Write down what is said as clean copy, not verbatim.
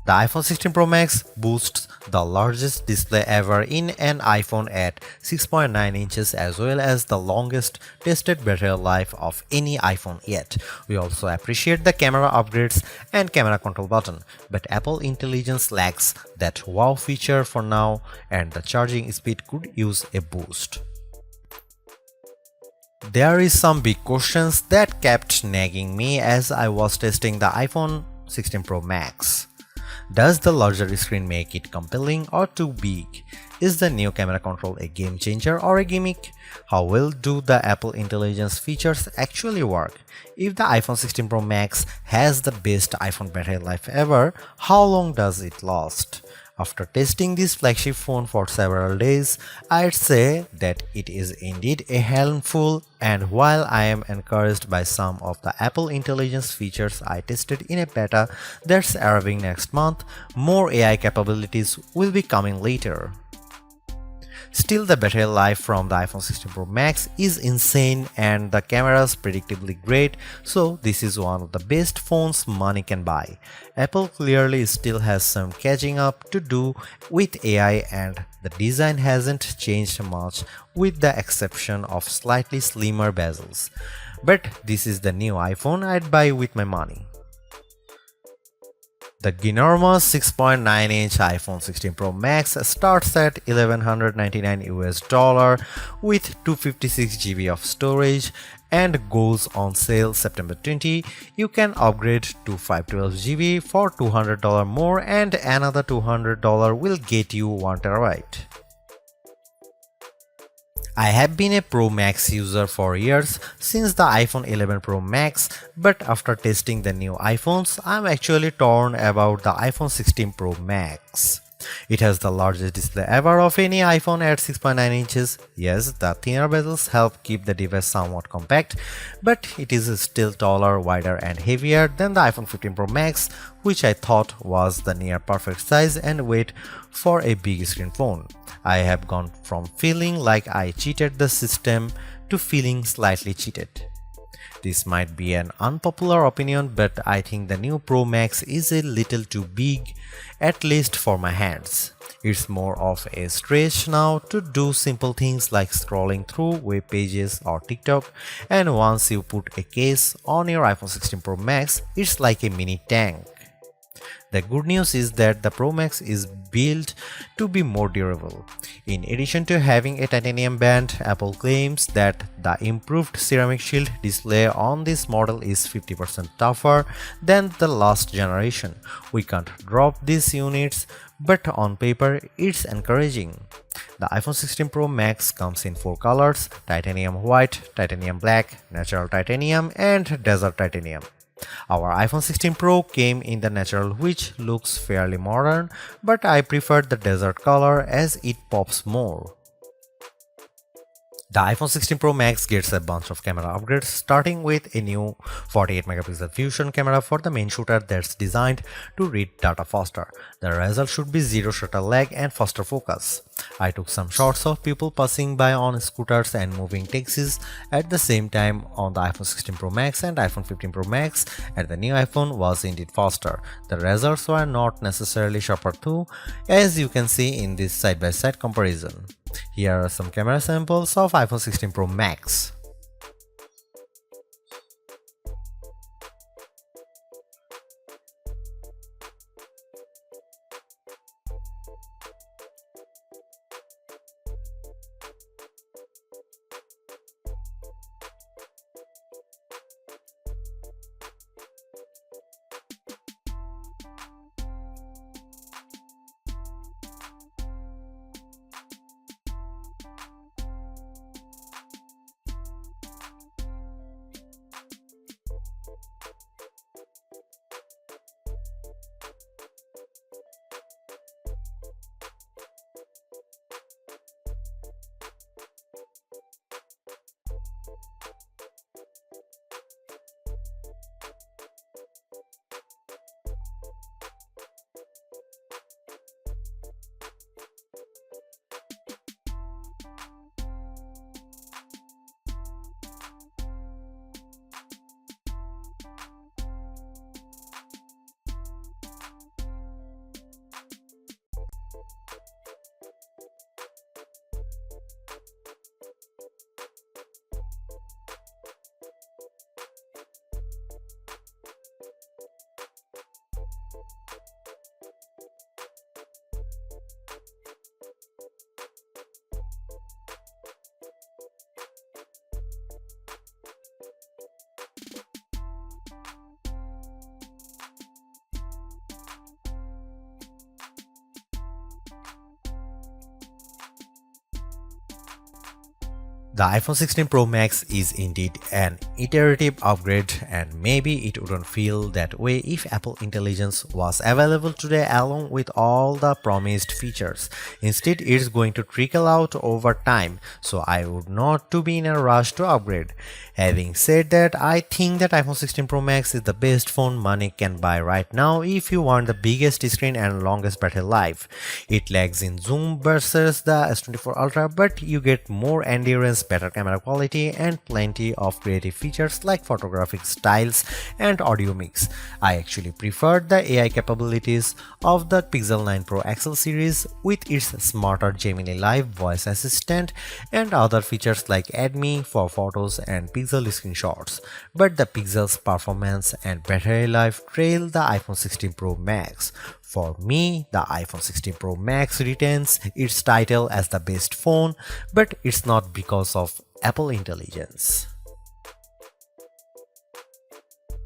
The iPhone 16 Pro Max boasts the largest display ever in an iPhone at 6.9 inches as well as the longest tested battery life of any iPhone yet. We also appreciate the camera upgrades and camera control button, but Apple Intelligence lacks that wow feature for now and the charging speed could use a boost. There is some big questions that kept nagging me as I was testing the iPhone 16 Pro Max. Does the larger screen make it compelling or too big? Is the new camera control a game changer or a gimmick? How well do the Apple Intelligence features actually work? If the iPhone 16 Pro Max has the best iPhone battery life ever, how long does it last? After testing this flagship phone for several days, I'd say that it is indeed a handful, and while I am encouraged by some of the Apple Intelligence features I tested in a beta that's arriving next month, more AI capabilities will be coming later. Still, the battery life from the iPhone 16 Pro Max is insane and the camera's predictably great, so this is one of the best phones money can buy. Apple clearly still has some catching up to do with AI and the design hasn't changed much with the exception of slightly slimmer bezels. But this is the new iPhone I'd buy with my money. The ginormous 6.9-inch iPhone 16 Pro Max starts at $1,199 US with 256 GB of storage and goes on sale September 20. You can upgrade to 512 GB for $200 more and another $200 will get you 1 TB. I have been a Pro Max user for years since the iPhone 11 Pro Max, but after testing the new iPhones, I'm actually torn about the iPhone 16 Pro Max. It has the largest display ever of any iPhone at 6.9 inches. Yes, the thinner bezels help keep the device somewhat compact, but it is still taller, wider and heavier than the iPhone 15 Pro Max, which I thought was the near perfect size and weight for a big screen phone. I have gone from feeling like I cheated the system to feeling slightly cheated. This might be an unpopular opinion, but I think the new Pro Max is a little too big, at least for my hands. It's more of a stretch now to do simple things like scrolling through web pages or TikTok, and once you put a case on your iPhone 16 Pro Max, it's like a mini tank. The good news is that the Pro Max is built to be more durable. In addition to having a titanium band, Apple claims that the improved ceramic shield display on this model is 50% tougher than the last generation. We can't drop these units, but on paper it's encouraging. The iPhone 16 Pro Max comes in 4 colors: titanium white, titanium black, natural titanium and desert titanium. Our iPhone 16 Pro came in the natural, which looks fairly modern, but I prefer the desert color as it pops more. The iPhone 16 Pro Max gets a bunch of camera upgrades, starting with a new 48 megapixel fusion camera for the main shooter that's designed to read data faster. The result should be zero shutter lag and faster focus. I took some shots of people passing by on scooters and moving taxis at the same time on the iPhone 16 Pro Max and iPhone 15 Pro Max, and the new iPhone was indeed faster. The results were not necessarily sharper too, as you can see in this side-by-side comparison. Here are some camera samples of iPhone 16 Pro Max. The iPhone 16 Pro Max is indeed an iterative upgrade, and maybe it wouldn't feel that way if Apple Intelligence was available today along with all the promised features. Instead, it's going to trickle out over time, so I would not to be in a rush to upgrade. Having said that, I think that iPhone 16 Pro Max is the best phone money can buy right now if you want the biggest screen and longest battery life. It lags in zoom versus the S24 Ultra, but you get more endurance, better camera quality, and plenty of creative features like photographic styles and audio mix. I actually preferred the AI capabilities of the Pixel 9 Pro XL series with its smarter Gemini Live voice assistant and other features like Add Me for photos and Pixel screenshots. But the Pixel's performance and battery life trail the iPhone 16 Pro Max. For me, the iPhone 16 Pro Max retains its title as the best phone, but it's not because of Apple Intelligence.